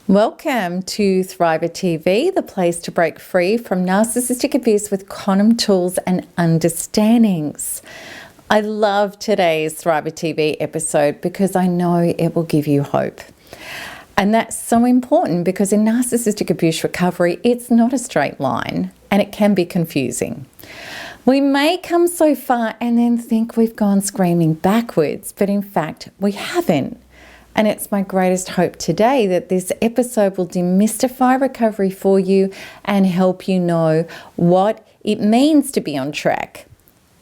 Welcome to Thriver TV, the place to break free from narcissistic abuse with quantum tools and understandings. I love today's Thriver TV episode because I know it will give you hope. And that's so important because in narcissistic abuse recovery, it's not a straight line and it can be confusing. We may come so far and then think we've gone screaming backwards, but in fact, we haven't. And it's my greatest hope today that this episode will demystify recovery for you and help you know what it means to be on track.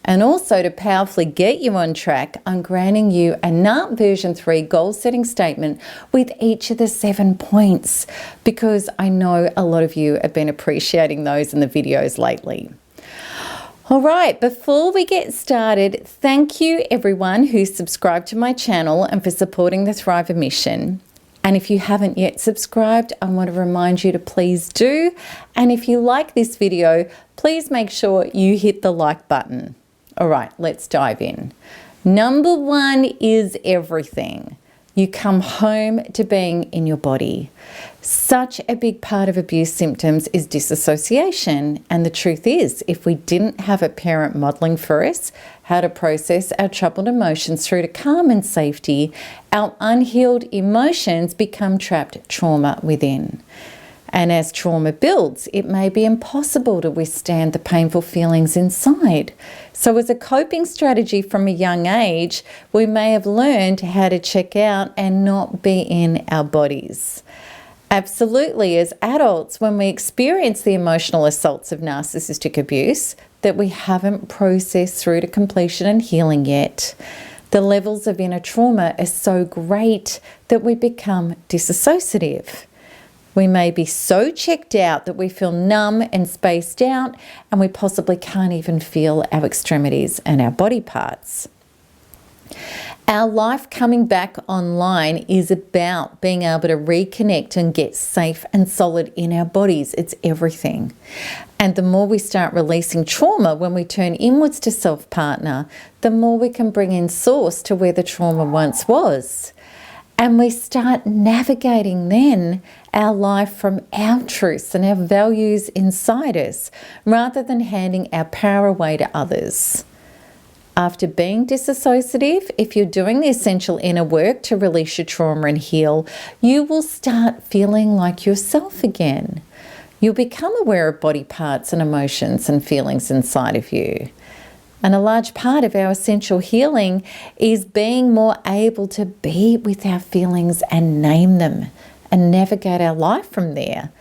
And also to powerfully get you on track, I'm granting you a NARP version 3 goal-setting statement with each of the 7 points because I know a lot of you have been appreciating those in the videos lately. All right, before we get started, thank you everyone who's subscribed to my channel and for supporting the Thriver mission. And if you haven't yet subscribed, I want to remind you to please do. And if you like this video, please make sure you hit the like button. All right, let's dive in. Number 1 is everything. You come home to being in your body. Such a big part of abuse symptoms is disassociation. And the truth is, if we didn't have a parent modeling for us how to process our troubled emotions through to calm and safety, our unhealed emotions become trapped trauma within. And as trauma builds, it may be impossible to withstand the painful feelings inside. So as a coping strategy from a young age, we may have learned how to check out and not be in our bodies. Absolutely, as adults, when we experience the emotional assaults of narcissistic abuse that we haven't processed through to completion and healing yet, the levels of inner trauma are so great that we become disassociative. We may be so checked out that we feel numb and spaced out, and we possibly can't even feel our extremities and our body parts. Our life coming back online is about being able to reconnect and get safe and solid in our bodies. It's everything. And the more we start releasing trauma when we turn inwards to self-partner, the more we can bring in source to where the trauma once was. And we start navigating then our life from our truths and our values inside us, rather than handing our power away to others. After being disassociative, if you're doing the essential inner work to release your trauma and heal, you will start feeling like yourself again. You'll become aware of body parts and emotions and feelings inside of you. And a large part of our essential healing is being more able to be with our feelings and name them and navigate our life from there.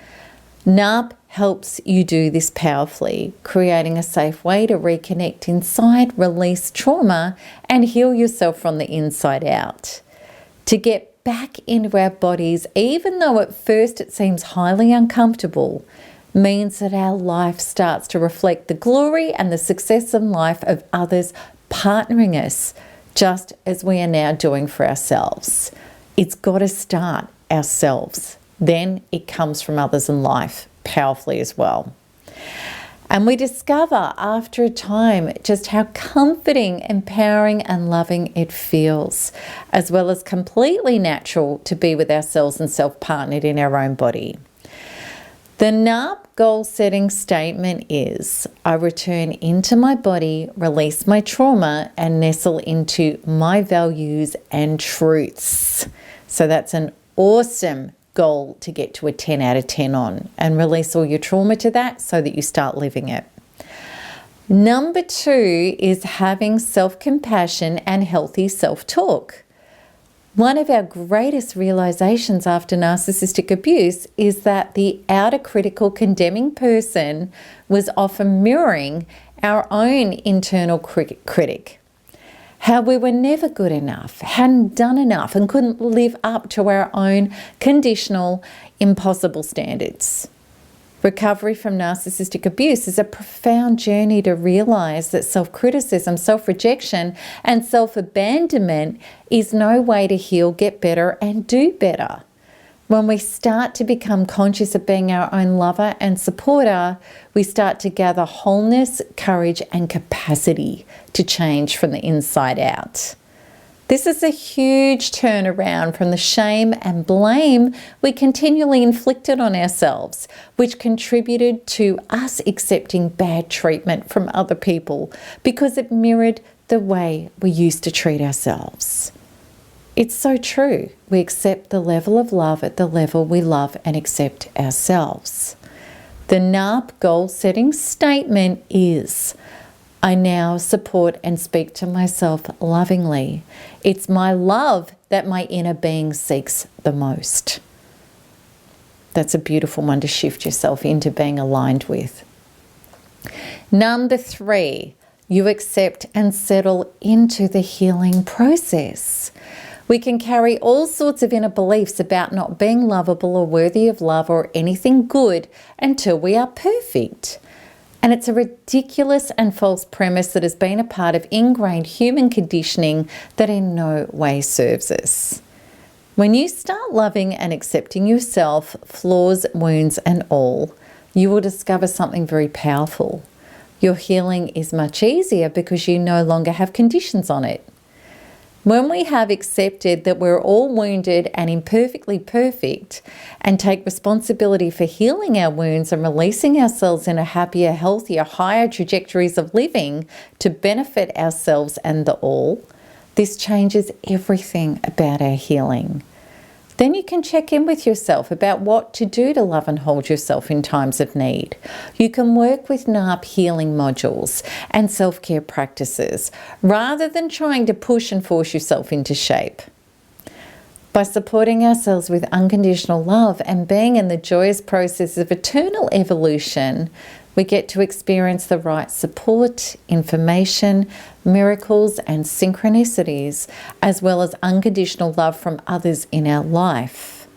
NARP helps you do this powerfully, creating a safe way to reconnect inside, release trauma, and heal yourself from the inside out. To get back into our bodies, even though at first it seems highly uncomfortable, means that our life starts to reflect the glory and the success in life of others partnering us, just as we are now doing for ourselves. It's got to start ourselves. Then it comes from others in life powerfully as well. And we discover after a time just how comforting, empowering and loving it feels, as well as completely natural to be with ourselves and self-partnered in our own body. The NARP goal-setting statement is, I return into my body, release my trauma, and nestle into my values and truths. So that's an awesome goal to get to a 10 out of 10 on, and release all your trauma to that so that you start living it. Number 2 is having self-compassion and healthy self-talk. One of our greatest realizations after narcissistic abuse is that the outer critical condemning person was often mirroring our own internal critic. How we were never good enough, hadn't done enough, and couldn't live up to our own conditional, impossible standards. Recovery from narcissistic abuse is a profound journey to realize that self-criticism, self-rejection, and self-abandonment is no way to heal, get better, and do better. When we start to become conscious of being our own lover and supporter, we start to gather wholeness, courage, and capacity to change from the inside out. This is a huge turnaround from the shame and blame we continually inflicted on ourselves, which contributed to us accepting bad treatment from other people because it mirrored the way we used to treat ourselves. It's so true. We accept the level of love at the level we love and accept ourselves. The NARP goal-setting statement is, I now support and speak to myself lovingly. It's my love that my inner being seeks the most. That's a beautiful one to shift yourself into being aligned with. Number 3, you accept and settle into the healing process. We can carry all sorts of inner beliefs about not being lovable or worthy of love or anything good until we are perfect. And it's a ridiculous and false premise that has been a part of ingrained human conditioning that in no way serves us. When you start loving and accepting yourself, flaws, wounds, and all, you will discover something very powerful. Your healing is much easier because you no longer have conditions on it. When we have accepted that we're all wounded and imperfectly perfect and take responsibility for healing our wounds and releasing ourselves into happier, healthier, higher trajectories of living to benefit ourselves and the all, this changes everything about our healing. Then you can check in with yourself about what to do to love and hold yourself in times of need. You can work with NARP healing modules and self-care practices rather than trying to push and force yourself into shape. By supporting ourselves with unconditional love and being in the joyous process of eternal evolution, we get to experience the right support, information, miracles, and synchronicities, as well as unconditional love from others in our life.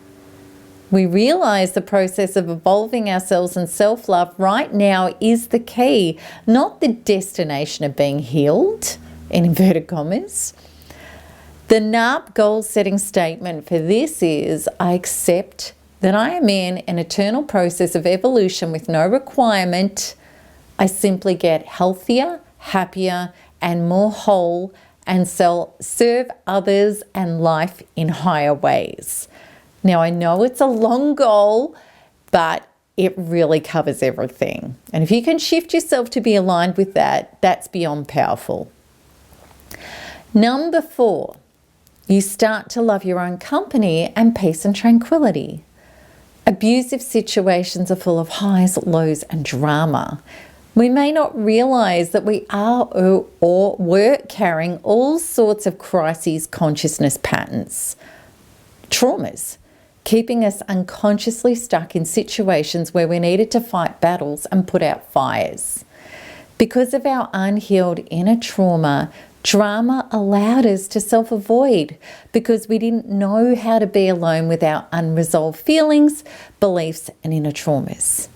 We realize the process of evolving ourselves and self-love right now is the key, not the destination of being healed, in inverted commas. The NARP goal-setting statement for this is, I accept that I am in an eternal process of evolution with no requirement. I simply get healthier, happier, and more whole and serve others and life in higher ways. Now, I know it's a long goal, but it really covers everything. And if you can shift yourself to be aligned with that, that's beyond powerful. Number 4, you start to love your own company and peace and tranquility. Abusive situations are full of highs, lows, and drama. We may not realize that we are or were carrying all sorts of crises consciousness patterns, traumas, keeping us unconsciously stuck in situations where we needed to fight battles and put out fires. Because of our unhealed inner trauma, drama allowed us to self-avoid because we didn't know how to be alone with our unresolved feelings, beliefs, and inner traumas.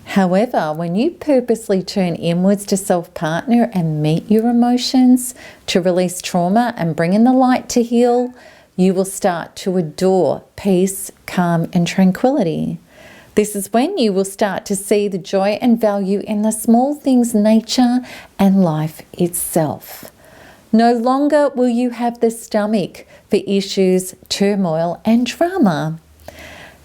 However, when you purposely turn inwards to self-partner and meet your emotions, to release trauma and bring in the light to heal, you will start to adore peace, calm, and tranquility. This is when you will start to see the joy and value in the small things, nature, and life itself. No longer will you have the stomach for issues, turmoil, and drama.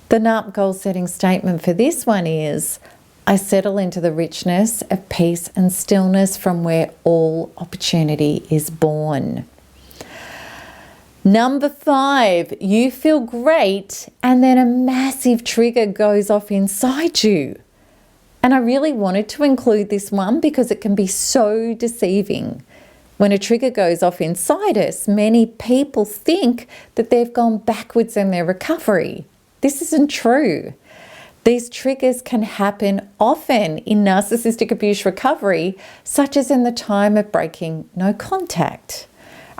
The NARP goal-setting statement for this one is, I settle into the richness of peace and stillness from where all opportunity is born. Number 5, you feel great and then a massive trigger goes off inside you. And I really wanted to include this one because it can be so deceiving. When a trigger goes off inside us, many people think that they've gone backwards in their recovery. This isn't true. These triggers can happen often in narcissistic abuse recovery, such as in the time of breaking no contact.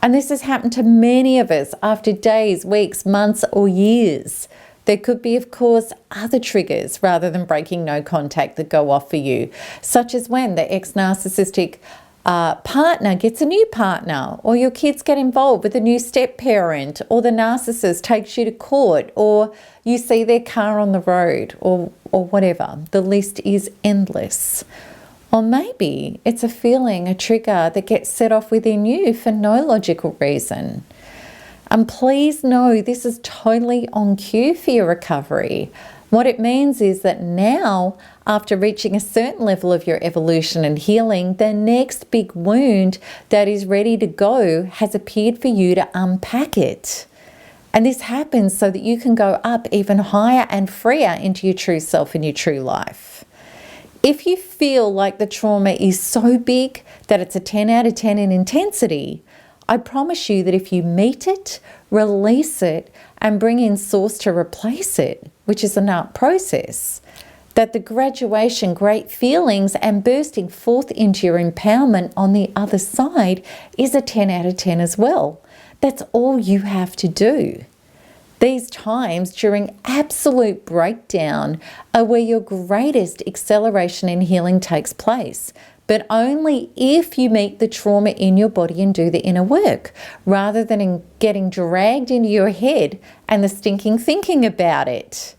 And this has happened to many of us after days, weeks, months, or years. There could be, of course, other triggers rather than breaking no contact that go off for you, such as when the ex-narcissistic partner gets a new partner, or your kids get involved with a new step parent, or the narcissist takes you to court, or you see their car on the road, or whatever. The list is endless. Or maybe it's a feeling, a trigger that gets set off within you for no logical reason. And please know this is totally on cue for your recovery. What it means is that now, after reaching a certain level of your evolution and healing, the next big wound that is ready to go has appeared for you to unpack it. And this happens so that you can go up even higher and freer into your true self and your true life. If you feel like the trauma is so big that it's a 10 out of 10 in intensity, I promise you that if you meet it, release it, and bring in source to replace it, which is an art process, that the graduation, great feelings, and bursting forth into your empowerment on the other side is a 10 out of 10 as well. That's all you have to do. These times during absolute breakdown are where your greatest acceleration in healing takes place, but only if you meet the trauma in your body and do the inner work, rather than in getting dragged into your head and the stinking thinking about it.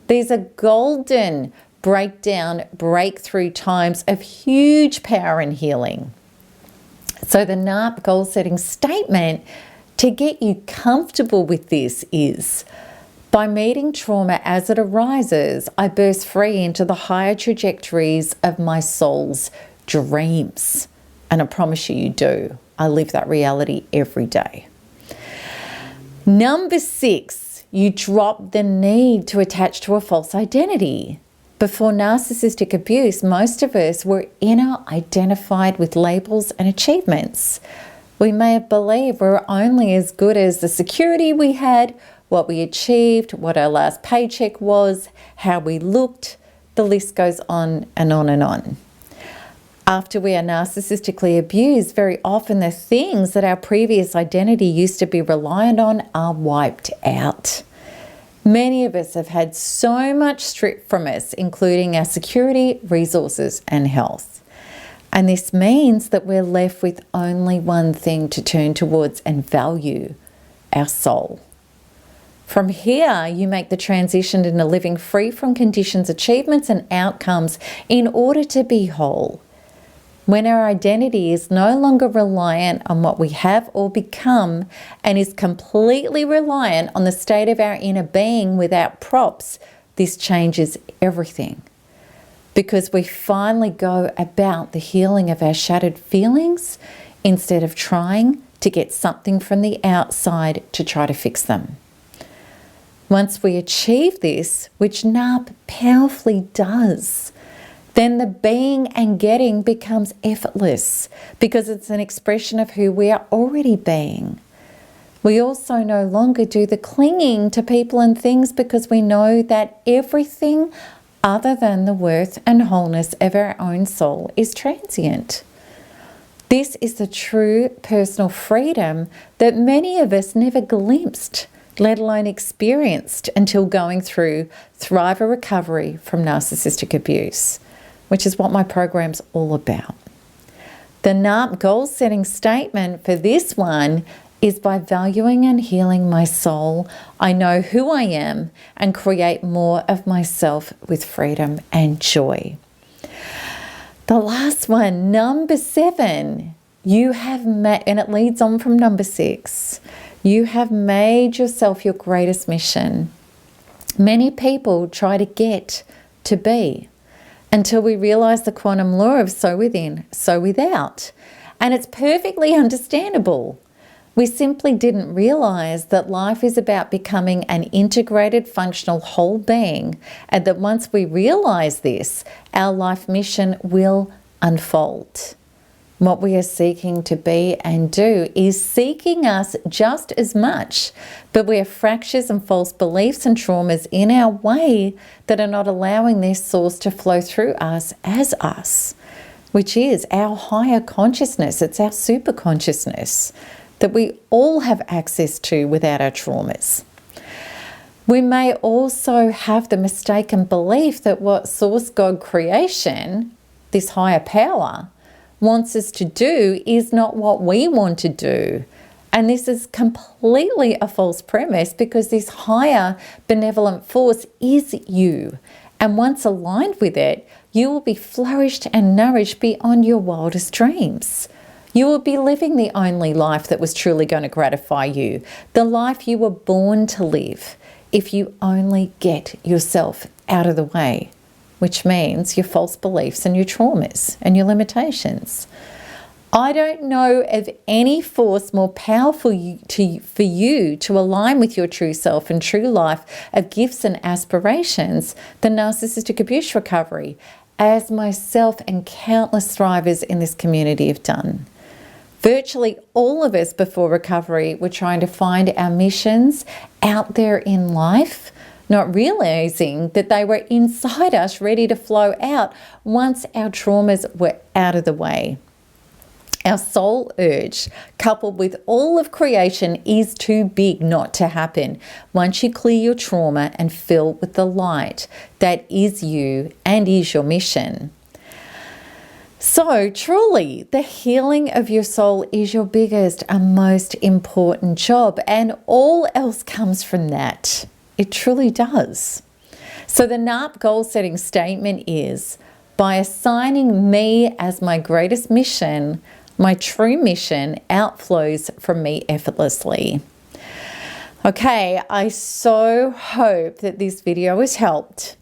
These are golden breakdown, breakthrough times of huge power and healing. So the NARP goal setting statement to get you comfortable with this is, by meeting trauma as it arises, I burst free into the higher trajectories of my soul's dreams. And I promise you, you do. I live that reality every day. Number 6, you drop the need to attach to a false identity. Before narcissistic abuse, most of us were inner identified with labels and achievements. We may have believed we were only as good as the security we had, what we achieved, what our last paycheck was, how we looked. The list goes on and on and on. After we are narcissistically abused, very often the things that our previous identity used to be reliant on are wiped out. Many of us have had so much stripped from us, including our security, resources, and health. And this means that we're left with only one thing to turn towards and value: our soul. From here, you make the transition into living free from conditions, achievements, and outcomes in order to be whole. When our identity is no longer reliant on what we have or become and is completely reliant on the state of our inner being without props, this changes everything. Because we finally go about the healing of our shattered feelings instead of trying to get something from the outside to try to fix them. Once we achieve this, which NARP powerfully does, then the being and getting becomes effortless because it's an expression of who we are already being. We also no longer do the clinging to people and things because we know that everything other than the worth and wholeness of our own soul is transient. This is the true personal freedom that many of us never glimpsed, let alone experienced, until going through Thriver Recovery from Narcissistic Abuse, which is what my program's all about. The NARP goal setting statement for this one is, by valuing and healing my soul, I know who I am and create more of myself with freedom and joy. The last one, number 7, you have made, and it leads on from number 6, you have made yourself your greatest mission. Many people try to get to be until we realize the quantum law of so within, so without. And it's perfectly understandable. We simply didn't realize that life is about becoming an integrated, functional whole being, and that once we realize this, our life mission will unfold. What we are seeking to be and do is seeking us just as much, but we have fractures and false beliefs and traumas in our way that are not allowing their source to flow through us as us, which is our higher consciousness. It's our super consciousness that we all have access to without our traumas. We may also have the mistaken belief that what Source God creation, this higher power, wants us to do is not what we want to do. And this is completely a false premise, because this higher benevolent force is you. And once aligned with it, you will be flourished and nourished beyond your wildest dreams. You will be living the only life that was truly going to gratify you, the life you were born to live, if you only get yourself out of the way, which means your false beliefs and your traumas and your limitations. I don't know of any force more powerful for you to align with your true self and true life of gifts and aspirations than narcissistic abuse recovery, as myself and countless thrivers in this community have done. Virtually all of us before recovery were trying to find our missions out there in life, not realizing that they were inside us ready to flow out once our traumas were out of the way. Our soul urge, coupled with all of creation, is too big not to happen once you clear your trauma and fill with the light that is you and is your mission. So truly, the healing of your soul is your biggest and most important job, and all else comes from that. It truly does. So the NARP goal setting statement is, by assigning me as my greatest mission, my true mission outflows from me effortlessly. Okay, I so hope that this video has helped.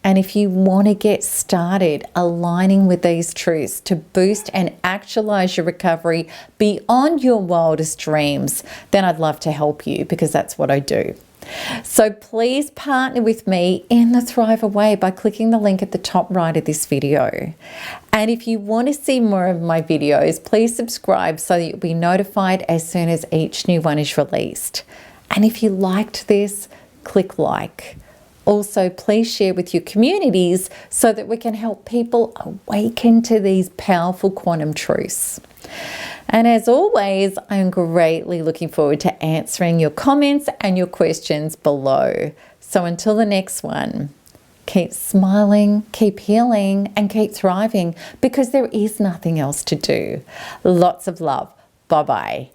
And if you want to get started aligning with these truths to boost and actualize your recovery beyond your wildest dreams, then I'd love to help you, because that's what I do. So please partner with me in the Thrive Away by clicking the link at the top right of this video. And if you want to see more of my videos, please subscribe so that you'll be notified as soon as each new one is released. And if you liked this, click like. Also, please share with your communities so that we can help people awaken to these powerful quantum truths. And as always, I'm greatly looking forward to answering your comments and your questions below. So until the next one, keep smiling, keep healing, and keep thriving, because there is nothing else to do. Lots of love. Bye-bye.